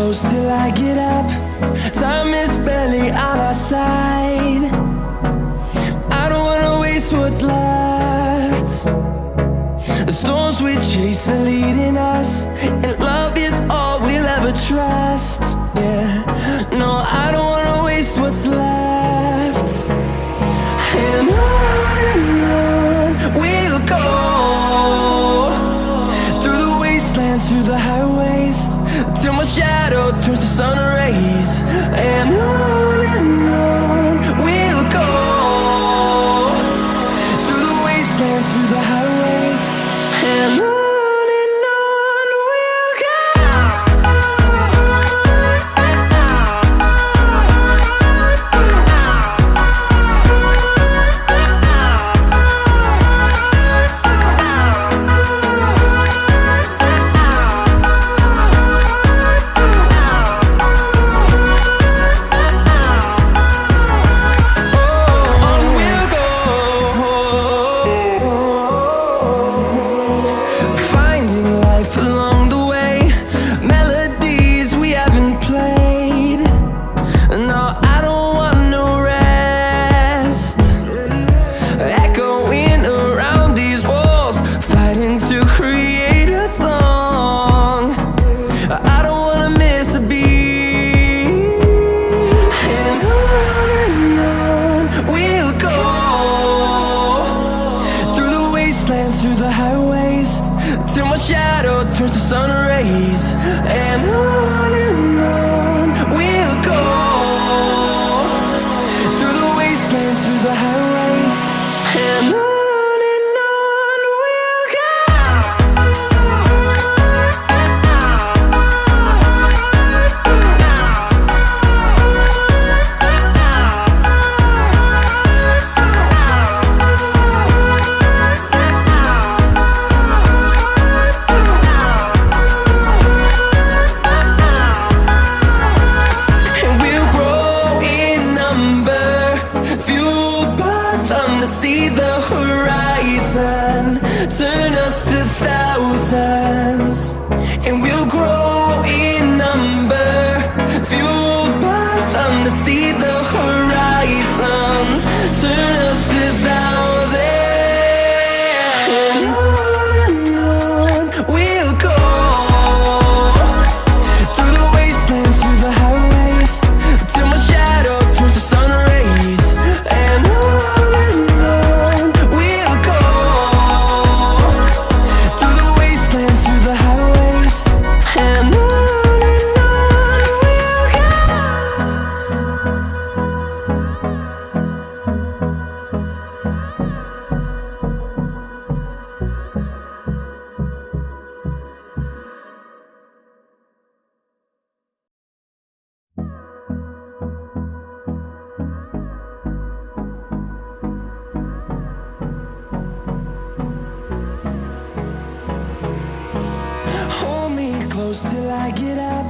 close till I get up. Time is barely on our side. I don't wanna waste what's left. The storms we chase are leading us, and love is all we'll ever trust. Yeah, no, I don't wanna waste what's left. And on we'll go, through the wastelands, through the highways, till my shadow turns to sun rays. And on we'll go, through the wastelands, through the highways, and on we'll go. Through the highways, till my shadow turns to sun rays. And on we'll go, through the wastelands, through the highways, and on we'll go. See the horizon, turn us to thousands, and we'll grow in number, fueled by them. To see the horizon, turn us to thousands, and on we'll go, through the wastelands, through the highways, till my shadow turns to sun rays. And till I get up.